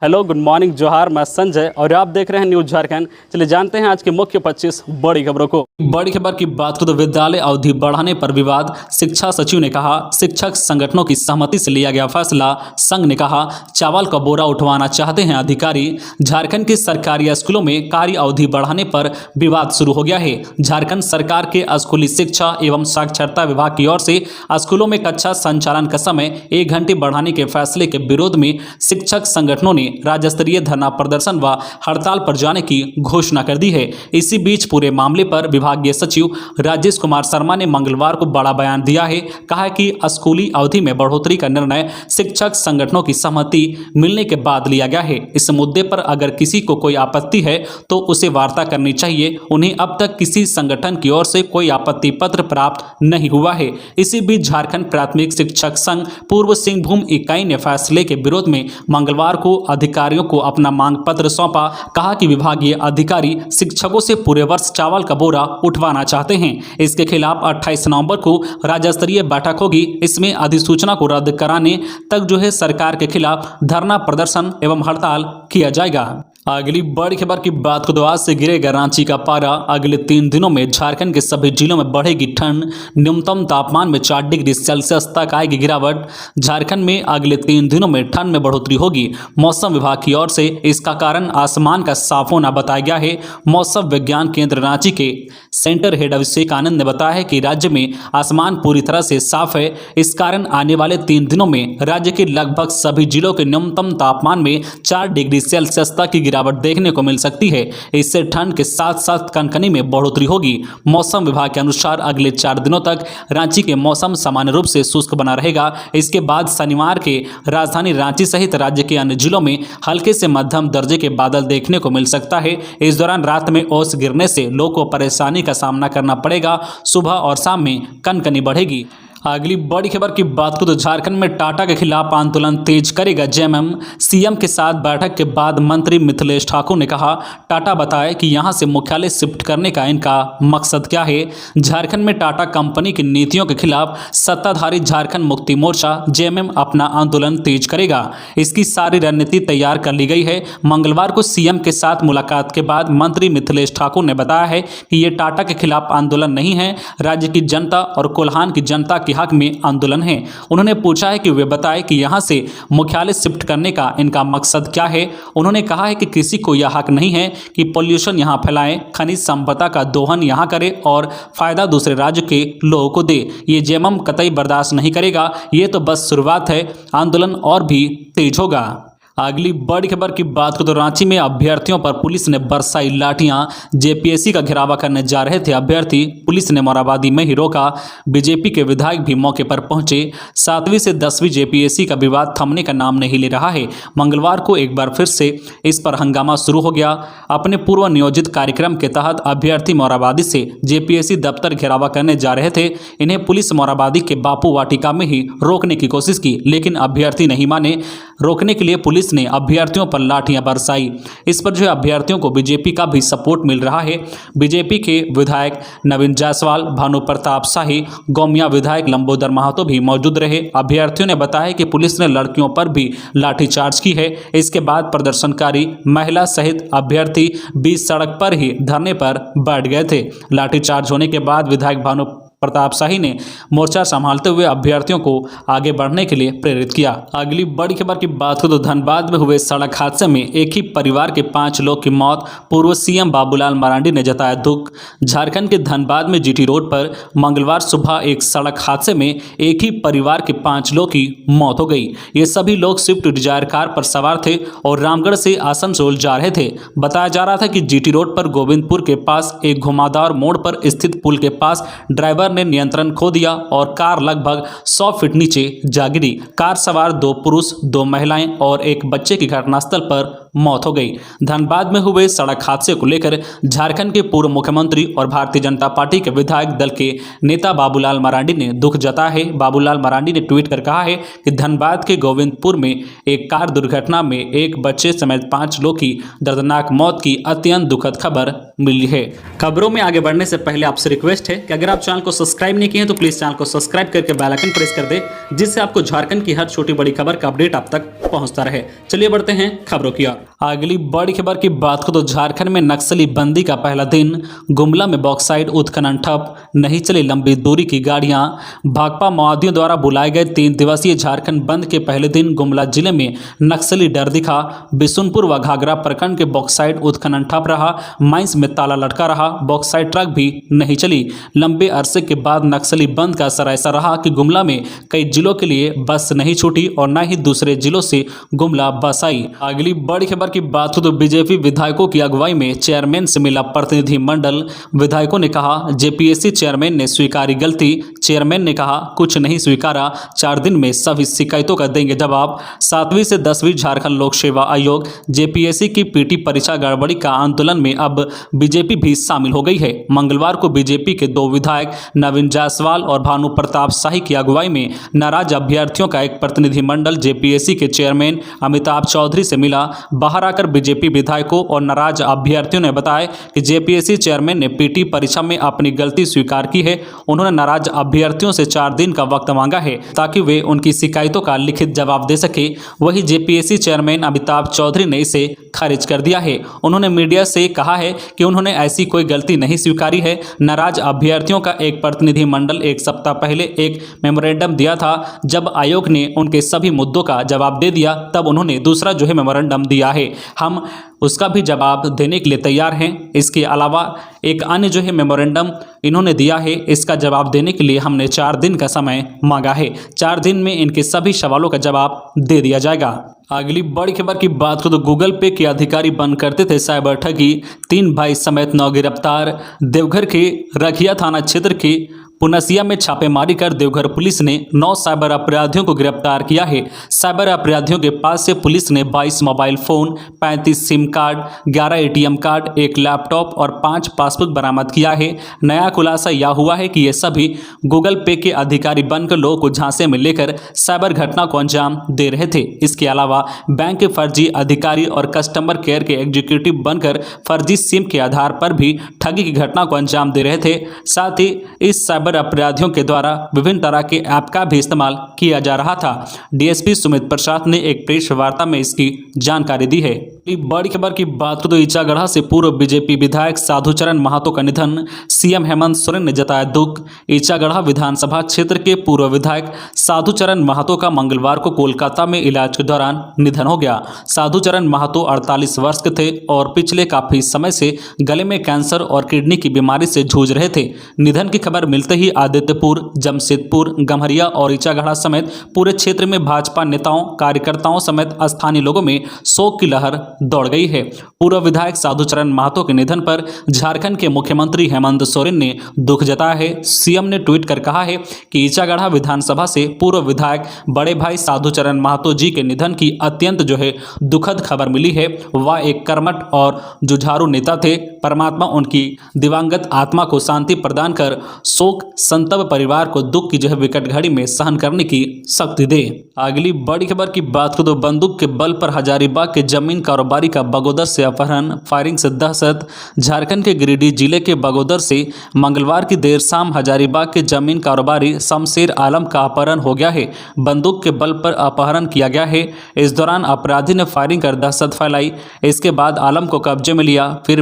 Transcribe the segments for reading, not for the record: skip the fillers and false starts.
Hello, good morning, जोहार। मैं संजय और आप देख रहे हैं न्यूज झारखंड। चलिए जानते हैं आज की मुख्य 25 बड़ी खबरों को। बड़ी खबर की बात करें तो विद्यालय अवधि बढ़ाने पर विवाद। शिक्षा सचिव ने कहा शिक्षक संगठनों की सहमति से लिया गया फैसला। संघ ने कहा चावल का बोरा उठवाना चाहते हैं अधिकारी। झारखंड के सरकारी स्कूलों में कार्य अवधि बढ़ाने पर विवाद शुरू हो गया है। झारखंड सरकार के स्कूली शिक्षा एवं साक्षरता विभाग की ओर से स्कूलों में कक्षा संचालन का समय 1 घंटे बढ़ाने के फैसले के विरोध में शिक्षक संगठनों ने राज्य स्तरीय धरना प्रदर्शन व हड़ताल पर जाने की घोषणा कर दी है। इसी बीच पूरे मामले पर विभागीय सचिव राजेश कुमार शर्मा ने मंगलवार को बड़ा बयान दिया है। कहा है कि स्कूली अवधि में बढ़ोतरी का निर्णय शिक्षक संगठनों की सहमति मिलने के बाद लिया गया है। इस मुद्दे पर अगर किसी को कोई आपत्ति है तो उसे वार्ता करनी चाहिए। उन्हें अब तक किसी संगठन की ओर से कोई आपत्ति पत्र प्राप्त नहीं हुआ है। इसी बीच झारखंड प्राथमिक शिक्षक संघ पूर्व सिंहभूम इकाई ने फैसले के विरोध में मंगलवार को अधिकारियों को अपना मांग पत्र सौंपा। कहा कि विभागीय अधिकारी शिक्षकों से पूरे वर्ष चावल का बोरा उठवाना चाहते हैं। इसके खिलाफ 28 नवंबर को राज्य स्तरीय बैठक होगी। इसमें अधिसूचना को रद्द कराने तक सरकार के खिलाफ धरना प्रदर्शन एवं हड़ताल किया जाएगा। अगली बड़ी खबर की बात को तो आज से गिरेगा रांची का पारा। अगले 3 दिनों में झारखंड के सभी जिलों में बढ़ेगी ठंड। न्यूनतम तापमान में 4 डिग्री सेल्सियस तक आएगी गिरावट। झारखंड में अगले 3 दिनों में ठंड में बढ़ोतरी होगी। मौसम विभाग की ओर से इसका कारण आसमान का साफ होना बताया गया है। मौसम विज्ञान केंद्र रांची के सेंटर हेड अभिषेक आनंद ने बताया है कि राज्य में आसमान पूरी तरह से साफ है। इस कारण आने वाले 3 दिनों में राज्य के लगभग सभी जिलों के न्यूनतम तापमान में 4 डिग्री सेल्सियस तक की गिरावट देखने को मिल सकती है। इससे ठंड के साथ साथ कनकनी में बढ़ोतरी होगी। मौसम विभाग के अनुसार अगले 4 दिनों तक रांची के मौसम सामान्य रूप से शुष्क बना रहेगा। इसके बाद शनिवार के राजधानी रांची सहित राज्य के अन्य जिलों में हल्के से मध्यम दर्जे के बादल देखने को मिल सकता है। इस दौरान रात में ओस गिरने से लोगों को परेशानी का सामना करना पड़ेगा। सुबह और शाम में कनकनी बढ़ेगी। अगली बड़ी खबर की बात करें तो झारखंड में टाटा के खिलाफ आंदोलन तेज करेगा जेएमएम। सीएम के साथ बैठक के बाद मंत्री मिथिलेश ठाकुर ने कहा टाटा बताए कि यहां से मुख्यालय शिफ्ट करने का इनका मकसद क्या है। झारखंड में टाटा कंपनी की नीतियों के खिलाफ सत्ताधारी झारखंड मुक्ति मोर्चा जेएमएम अपना आंदोलन तेज करेगा। इसकी सारी रणनीति तैयार कर ली गई है। मंगलवार को सीएम के साथ मुलाकात के बाद मंत्री मिथिलेश ठाकुर ने बताया है कि ये टाटा के खिलाफ आंदोलन नहीं है, राज्य की जनता और कोल्हान की जनता के हक में आंदोलन है। उन्होंने पूछा है कि वे बताएं कि यहां से मुख्यालय शिफ्ट करने का इनका मकसद क्या है। उन्होंने कहा है कि किसी को यह हक नहीं है कि पोल्यूशन यहां फैलाएं, खनिज संपदा का दोहन यहां करे और फायदा दूसरे राज्य के लोगों को दे। ये जेएमएम कतई बर्दाश्त नहीं करेगा। ये तो बस शुरुआत है, आंदोलन और भी तेज होगा। अगली बड़ी खबर की बात करें तो रांची में अभ्यर्थियों पर पुलिस ने बरसाई लाठियां। जेपीएससी का घेरावा करने जा रहे थे अभ्यर्थी, पुलिस ने मोराबादी में ही रोका। बीजेपी के विधायक भी मौके पर पहुंचे। 7वीं से 10वीं जेपीएससी का विवाद थमने का नाम नहीं ले रहा है। मंगलवार को एक बार फिर से इस पर हंगामा शुरू हो गया। अपने पूर्व नियोजित कार्यक्रम के तहत अभ्यर्थी मोराबादी से जेपीएससी दफ्तर घेरावा करने जा रहे थे। इन्हें पुलिस मोराबादी के बापू वाटिका में ही रोकने की कोशिश की, लेकिन अभ्यर्थी नहीं माने। रोकने के लिए पुलिस ने अभ्यर्थियों पर लाठियां बरसाई। इस पर अभ्यर्थियों को बीजेपी का भी सपोर्ट मिल रहा है। बीजेपी के विधायक नवीन जायसवाल, भानु प्रताप शाही, गोमिया विधायक लंबोदर महतो भी मौजूद रहे। अभ्यर्थियों ने बताया कि पुलिस ने लड़कियों पर भी लाठीचार्ज की है। इसके बाद प्रदर्शनकारी महिला सहित अभ्यर्थी बीच सड़क पर ही धरने पर बैठ गए थे। लाठीचार्ज होने के बाद विधायक भानु प्रताप शाही ने मोर्चा संभालते हुए अभ्यर्थियों को आगे बढ़ने के लिए प्रेरित किया। अगली बड़ी खबर की बात करें तो धनबाद में हुए सड़क हादसे में एक ही परिवार के 5 लोग की मौत। पूर्व सीएम बाबूलाल मरांडी ने जताया दुख। झारखंड के धनबाद में जीटी रोड पर मंगलवार सुबह एक सड़क हादसे में एक ही परिवार के 5 लोग की मौत हो गई। ये सभी लोग स्विफ्ट डिजायर कार पर सवार थे और रामगढ़ से आसनसोल जा रहे थे। बताया जा रहा था कि जीटी रोड पर गोविंदपुर के पास एक घुमावदार मोड़ पर स्थित पुल के पास ड्राइवर ने नियंत्रण खो दिया और कार लगभग 100 फीट नीचे जा गिरी। कार सवार 2 पुरुष, 2 महिलाएं और एक बच्चे की घटनास्थल पर मौत हो गई। धनबाद में हुए सड़क हादसे को लेकर झारखंड के पूर्व मुख्यमंत्री और भारतीय जनता पार्टी के विधायक दल के नेता बाबूलाल मरांडी ने दुख जताया है। बाबूलाल मरांडी ने ट्वीट कर कहा है कि धनबाद के गोविंदपुर में एक कार दुर्घटना में एक बच्चे समेत 5 लोग की दर्दनाक मौत की अत्यंत दुखद खबर मिली है। खबरों में आगे बढ़ने से पहले आपसे रिक्वेस्ट है कि अगर आप चैनल को सब्सक्राइब नहीं किए हैं तो प्लीज चैनल को सब्सक्राइब करके बेल आइकन प्रेस कर दे, जिससे आपको झारखंड की हर छोटी बड़ी खबर का अपडेट आप तक पहुंचता रहे। चलिए बढ़ते हैं खबरों की ओर। अगली बड़ी खबर की बात करें तो झारखंड में नक्सली बंदी का पहला दिन, गुमला में बॉक्साइट उत्खनन ठप, नहीं चली लंबी दूरी की गाड़ियां। भाकपा माओवादियों द्वारा बुलाए गए 3 दिवसीय झारखंड बंद के पहले दिन गुमला जिले में नक्सली डर दिखा। बिशुनपुर व घाघरा प्रखंड के बॉक्साइट उत्खनन ठप रहा, माइंस में ताला लटका रहा, बॉक्साइट ट्रक भी नहीं चली। लंबे अरसे के बाद नक्सली बंद का असर ऐसा रहा कि गुमला में कई जिलों के लिए बस नहीं छूटी और न ही दूसरे जिलों से गुमला बस आई। अगली बड़ी खबर की बात हो तो बीजेपी विधायकों की अगुवाई में चेयरमैन से मिला प्रतिनिधिमंडल। विधायकों ने कहा जेपीएससी चेयरमैन ने स्वीकारी गलती। चेयरमैन ने कहा कुछ नहीं स्वीकारा, 4 दिन में सभी शिकायतों का देंगे जवाब। 7वीं से 10वीं झारखंड लोक सेवा आयोग जेपीएससी की पीटी परीक्षा गड़बड़ी का आंदोलन में अब बीजेपी भी शामिल हो गई है। मंगलवार को बीजेपी के 2 विधायक नवीन जायसवाल और भानु प्रताप शाही की अगुवाई में नाराज अभ्यर्थियों का एक प्रतिनिधिमंडल जेपीएससी के चेयरमैन अमिताभ चौधरी से मिला। बाहर आकर बीजेपी विधायकों और नाराज अभ्यर्थियों ने बताया कि जेपीएससी चेयरमैन ने पीटी परीक्षा में अपनी गलती स्वीकार की है। उन्होंने नाराज अभ्यर्थियों से 4 दिन का वक्त मांगा है ताकि वे उनकी शिकायतों का लिखित जवाब दे सके। वही जेपीएससी चेयरमैन अमिताभ चौधरी ने इसे खारिज कर दिया है। उन्होंने मीडिया से कहा है कि उन्होंने ऐसी कोई गलती नहीं स्वीकारी है। नाराज अभ्यर्थियों का एक प्रतिनिधिमंडल 1 सप्ताह पहले एक मेमोरेंडम दिया था। जब आयोग ने उनके सभी मुद्दों का जवाब दे दिया तब उन्होंने दूसरा जो है मेमोरेंडम दिया है, हम उसका भी जवाब देने के लिए तैयार हैं। इसके अलावा एक अन्य जो है मेमोरेंडम इन्होंने दिया है, इसका जवाब देने के लिए हमने 4 दिन का समय मांगा है। 4 दिन में इनके सभी सवालों का जवाब दे दिया जाएगा। अगली बड़ी खबर की बात करें तो गूगल पे के अधिकारी बंद करते थे साइबर ठगी, 3 भाई समेत 9 गिरफ्तार। देवघर के रखिया थाना क्षेत्र के पुनसिया में छापेमारी कर देवघर पुलिस ने 9 साइबर अपराधियों को गिरफ्तार किया है। साइबर अपराधियों के पास से पुलिस ने 22 mobile phone, 35 SIM card, 11 ATM card, 1 laptop और 5 पासबुक बरामद किया है। नया खुलासा यह हुआ है कि ये सभी गूगल पे के अधिकारी बनकर लोगों को झांसे में लेकर साइबर घटना को अंजाम दे रहे थे। इसके अलावा बैंक के फर्जी अधिकारी और कस्टमर केयर के एग्जीक्यूटिव बनकर फर्जी सिम के आधार पर भी ठगी की घटना को अंजाम दे रहे थे। साथ ही इस साइबर अपराधियों के द्वारा विभिन्न तरह के ऐप का भी इस्तेमाल किया जा रहा था। डीएसपी सुमित प्रसाद ने एक प्रेस वार्ता में इसकी जानकारी दी है। बड़ी खबर की बात करें तो ईचागढ़ा से पूर्व बीजेपी विधायक साधुचरण महतो का निधन, सीएम हेमंत सोरेन ने जताया दुख। ईचागढ़ा विधानसभा क्षेत्र के पूर्व विधायक साधुचरण महतो का मंगलवार को कोलकाता में इलाज के दौरान निधन हो गया। साधुचरण महतो 48 वर्ष के थे और पिछले काफी समय से गले में कैंसर और किडनी की बीमारी से जूझ रहे थे। निधन की खबर मिलते ही आदित्यपुर, जमशेदपुर, गम्हरिया और ईचागढ़ा समेत पूरे क्षेत्र में भाजपा नेताओं, कार्यकर्ताओं समेत स्थानीय लोगों में शोक की लहर दौड़ गई है। पूर्व विधायक साधुचरण महतो के निधन पर झारखंड के मुख्यमंत्री हेमंत सोरेन ने दुख जताया है। सीएम ने ट्वीट कर कहा है कि ईचागढ़ा विधानसभा से पूर्व विधायक बड़े भाई साधुचरण महतो जी के निधन की अत्यंत जो है दुखद खबर मिली है। वह एक कर्मठ और जुझारू नेता थे। परमात्मा उनकी दिवंगत आत्मा को शांति प्रदान कर शोक संतप्त परिवार को दुख की जो है विकट घड़ी में सहन करने की शक्ति दे। अगली बड़ी खबर की बात करें तो बंदूक के बल पर हजारीबाग के जमीन कारोबारी का बगोदर से अपहरण, फायरिंग से दहशत। झारखंड के गिरिडीह जिले के बगोदर से मंगलवार की देर शाम हजारीबाग के जमीन कारोबारी शमशेर आलम का अपहरण हो गया है। बंदूक के बल पर अपहरण किया गया है। इस दौरान अपराधी ने फायरिंग कर दहशत फैलाई। इसके बाद आलम को कब्जे में लिया, फिर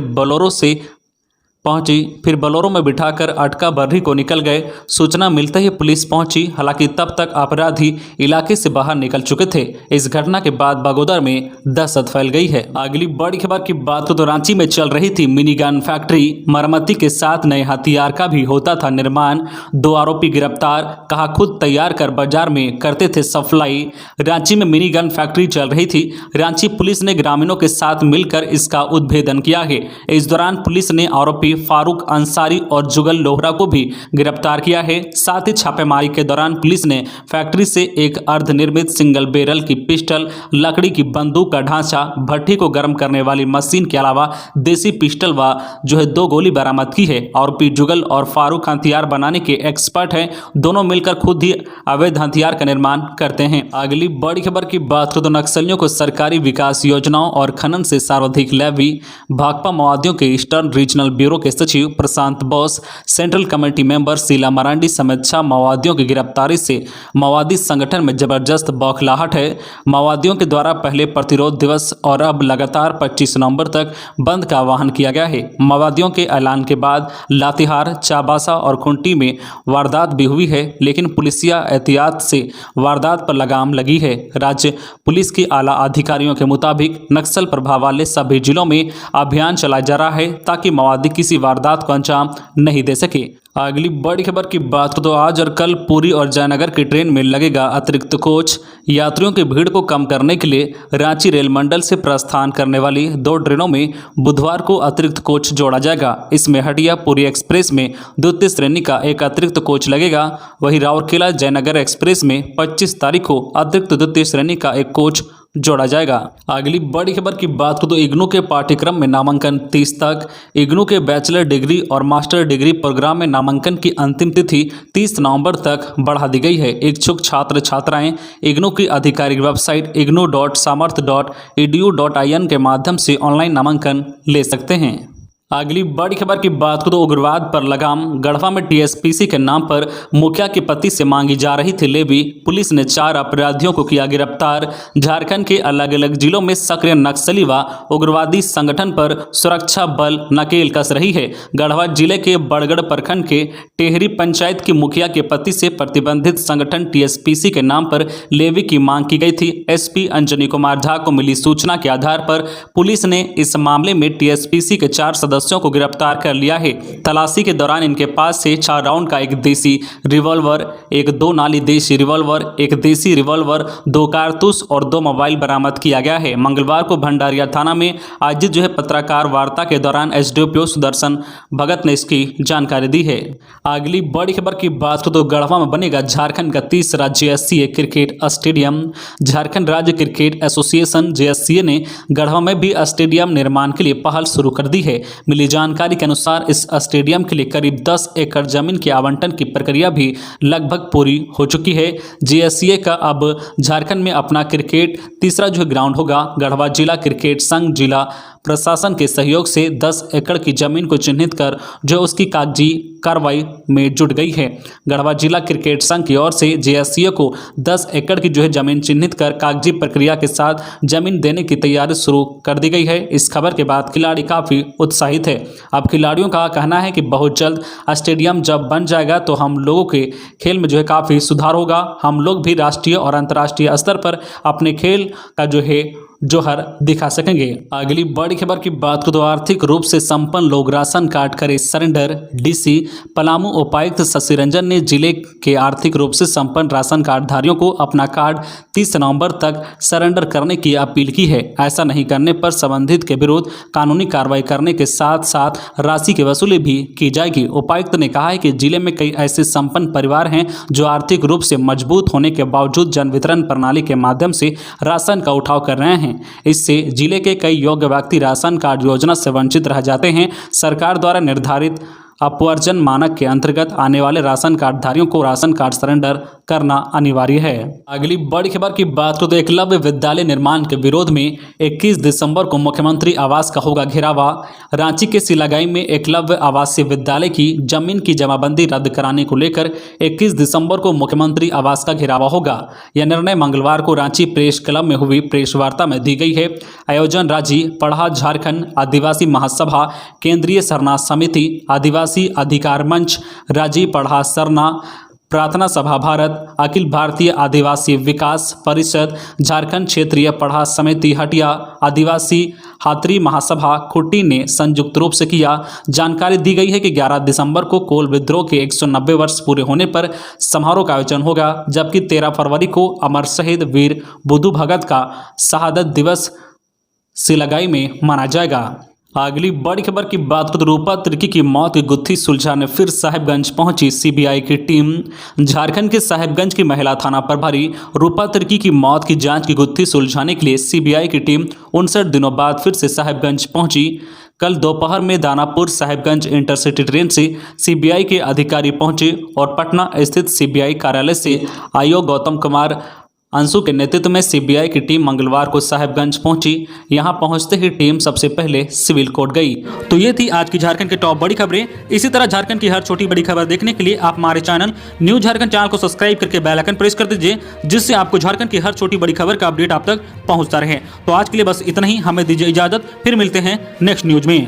बोलेरो में बिठाकर अटका बर्री को निकल गए। सूचना मिलते ही पुलिस पहुंची, हालांकि तब तक अपराधी इलाके से बाहर निकल चुके थे। इस घटना के बाद बगोदर में दहशत फैल गई है। अगली बड़ी खबर की बात हो तो रांची में चल रही थी मिनी गन फैक्ट्री, मरम्मती के साथ नए हथियार का भी होता था निर्माण। 2 आरोपी गिरफ्तार, कहा खुद तैयार कर बाजार में करते थे सप्लाई। रांची में मिनी गन फैक्ट्री चल रही थी। रांची पुलिस ने ग्रामीणों के साथ मिलकर इसका उद्भेदन किया है। इस दौरान पुलिस ने आरोपी फारूक अंसारी और जुगल लोहरा को भी गिरफ्तार किया है। साथ ही छापेमारी के दौरान पुलिस ने फैक्ट्री से एक अर्धनिर्मित सिंगल बैरल की पिस्टल, लकड़ी की बंदूक का ढांचा, भट्ठी को गर्म करने वाली मशीन के अलावा देसी पिस्टल व 2 गोली बरामद की है। आरोपी जुगल और फारूक हथियार बनाने के एक्सपर्ट हैं। दोनों मिलकर खुद ही अवैध हथियार का निर्माण करते हैं। अगली बड़ी खबर की बात करें तो नक्सलियों को सरकारी विकास योजनाओं और खनन से सर्वाधिक लेवी। भाकपा माओवादियों के ईस्टर्न रीजनल ब्यूरो के सचिव Prashant Bose, central committee member Sheela Marandi समेत 6 माओवादियों की गिरफ्तारी से माओवादी संगठन में जबरदस्त बौखलाहट है। माओवादियों के द्वारा पहले प्रतिरोध दिवस और अब लगातार 25 नवंबर तक बंद का आह्वान किया गया है। माओवादियों के ऐलान के बाद लातेहार, चाबासा और खुंटी में वारदात भी हुई है, लेकिन पुलिसिया एहतियात से वारदात पर लगाम लगी है। राज्य पुलिस के आला अधिकारियों के मुताबिक नक्सल प्रभाव वाले सभी जिलों में अभियान चलाया जा रहा है ताकि माओवादी किसी वारदात को अंजाम नहीं दे सके। अगली बड़ी खबर की बात करें तो आज और कल पुरी और जयनगर की ट्रेन में लगेगा अतिरिक्त कोच। यात्रियों की भीड़ को कम करने के लिए रांची रेल मंडल से प्रस्थान करने वाली 2 ट्रेनों में बुधवार को अतिरिक्त कोच जोड़ा जाएगा। इसमें हटिया पुरी एक्सप्रेस में द्वितीय श्रेणी का एक अतिरिक्त कोच लगेगा। वहीं राउरकेला जयनगर एक्सप्रेस में 25 तारीख को अतिरिक्त द्वितीय श्रेणी का एक कोच जोड़ा जाएगा। अगली बड़ी खबर की बात करें तो इग्नू के पाठ्यक्रम में नामांकन 30 तक। इग्नू के बैचलर डिग्री और मास्टर डिग्री प्रोग्राम में नामांकन की अंतिम तिथि 30 नवंबर तक बढ़ा दी गई है। इच्छुक छात्र छात्राएं इग्नू की आधिकारिक वेबसाइट ignu.samarth.edu.in के माध्यम से ऑनलाइन नामांकन ले सकते हैं। अगली बड़ी खबर की बात करें तो उग्रवाद पर लगाम। गढ़वा में टीएसपीसी के नाम पर मुखिया के पति से मांगी जा रही थी लेवी। पुलिस ने 4 अपराधियों को किया गिरफ्तार। झारखंड के अलग अलग जिलों में सक्रिय नक्सली व उग्रवादी संगठन पर सुरक्षा बल नकेल कस रही है। गढ़वा जिले के बड़गड़ प्रखंड के टेहरी पंचायत की मुखिया के पति से प्रतिबंधित संगठन टीएसपीसी के नाम पर लेवी की मांग की गई थी। एसपी अंजनी कुमार झा को मिली सूचना के आधार पर पुलिस ने इस मामले में टीएसपीसी के 4 सदस्यों को गिरफ्तार कर लिया है। तलाशी के दौरान इनके पास से 4 राउंड का एक देसी रिवॉल्वर, एक 2 नाली देसी रिवॉल्वर, एक देसी रिवॉल्वर, 2 कारतूस और 2 मोबाइल बरामद किया गया है। मंगलवार को भंडारिया थाना में आयोजित पत्रकार वार्ता के दौरान एसडीओ सुदर्शन भगत ने इसकी जानकारी दी है। अगली बड़ी खबर की बात करें तो गढ़वा में बनेगा झारखंड का 30 जेएससीए क्रिकेट स्टेडियम। झारखंड राज्य क्रिकेट एसोसिएशन जेएससीए ने गढ़वा में भी स्टेडियम निर्माण के लिए पहल शुरू कर दी है। मिली जानकारी के अनुसार इस स्टेडियम के लिए करीब 10 एकड़ जमीन के आवंटन की प्रक्रिया भी लगभग पूरी हो चुकी है। जेएससीए का अब झारखंड में अपना क्रिकेट तीसरा ग्राउंड होगा। गढ़वा जिला क्रिकेट संघ जिला प्रशासन के सहयोग से 10 एकड़ की जमीन को चिन्हित कर उसकी कागजी कार्रवाई में जुट गई है। गढ़वा जिला क्रिकेट संघ की ओर से जेएससीए को 10 एकड़ की जमीन चिन्हित कर कागजी प्रक्रिया के साथ जमीन देने की तैयारी शुरू कर दी गई है। इस खबर के बाद खिलाड़ी काफी उत्साहित है। अब खिलाड़ियों का कहना है कि बहुत जल्द स्टेडियम जब बन जाएगा तो हम लोगों के खेल में काफी सुधार होगा। हम लोग भी राष्ट्रीय और अंतर्राष्ट्रीय स्तर पर अपने खेल का जोहर दिखा सकेंगे। अगली बड़ी खबर की बात करें तो आर्थिक रूप से संपन्न लोग राशन कार्ड करे सरेंडर। डीसी पलामू उपायुक्त शशि रंजन ने जिले के आर्थिक रूप से संपन्न राशन कार्डधारियों को अपना कार्ड 30 नवंबर तक सरेंडर करने की अपील की है। ऐसा नहीं करने पर संबंधित के विरुद्ध कानूनी कार्रवाई करने के साथ साथ राशि की वसूली भी की जाएगी। उपायुक्त ने कहा है कि जिले में कई ऐसे संपन्न परिवार हैं जो आर्थिक रूप से मजबूत होने के बावजूद जन वितरण प्रणाली के माध्यम से राशन का उठाव कर रहे हैं। इससे जिले के कई योग्य व्यक्ति राशन कार्ड योजना से वंचित रह जाते हैं। सरकार द्वारा निर्धारित अपवर्जन मानक के अंतर्गत आने वाले राशन कार्डधारियों को राशन कार्ड सरेंडर करना अनिवार्य है। अगली बड़ी खबर की बात करें तो एकलव्य विद्यालय निर्माण के विरोध में 21 दिसंबर को मुख्यमंत्री आवास का होगा घेरावा। रांची के सिलागाई में एकलव्य आवासीय विद्यालय की जमीन की जमाबंदी रद्द कराने को लेकर 21 दिसंबर को मुख्यमंत्री आवास का घेरावा होगा। यह निर्णय मंगलवार को रांची प्रेस क्लब में हुई प्रेस वार्ता में दी गई है। आयोजन राज्य पढ़ा झारखंड आदिवासी महासभा, केंद्रीय शरणार्थ समिति, आदिवासी अधिकार मंच, राज्य पढ़ा सरना, प्रार्थना सभा भारत, अखिल भारतीय आदिवासी विकास परिषद, झारखंड क्षेत्रीय पढ़ा समिति हटिया, आदिवासी हात्री महासभा खुट्टी ने संयुक्त रूप से किया। जानकारी दी गई है कि 11 दिसंबर को कोल विद्रोह के 190 वर्ष पूरे होने पर समारोह का आयोजन होगा, जबकि 13 फरवरी को अमर शहीद वीर बुद्धू भगत का शहादत दिवस सिलागाई में मनाया जाएगा। अगली बड़ी खबर की बात करें तो रूपा तिर्की की मौत की गुत्थी सुलझाने फिर साहिबगंज पहुंची सीबीआई की टीम। झारखंड के साहिबगंज की महिला थाना प्रभारी रूपा तिर्की की मौत की जांच की गुत्थी सुलझाने के लिए सीबीआई की टीम 59 दिनों बाद फिर से साहिबगंज पहुंची। कल दोपहर में दानापुर साहिबगंज इंटरसिटी ट्रेन से सीबीआई के अधिकारी पहुंचे और पटना स्थित सीबीआई कार्यालय से आईओ गौतम कुमार अंशु के नेतृत्व में सीबीआई की टीम मंगलवार को साहिबगंज पहुंची। यहां पहुंचते ही टीम सबसे पहले सिविल कोर्ट गई। तो ये थी आज की झारखंड की टॉप बड़ी खबरें। इसी तरह झारखंड की हर छोटी बड़ी खबर देखने के लिए आप हमारे चैनल न्यूज झारखंड चैनल को सब्सक्राइब करके बेल आइकन प्रेस कर दीजिए, जिससे आपको झारखंड की हर छोटी बड़ी खबर का अपडेट आप तक पहुंचता रहे। तो आज के लिए बस इतना ही, हमें दीजिए इजाजत, फिर मिलते हैं नेक्स्ट न्यूज में।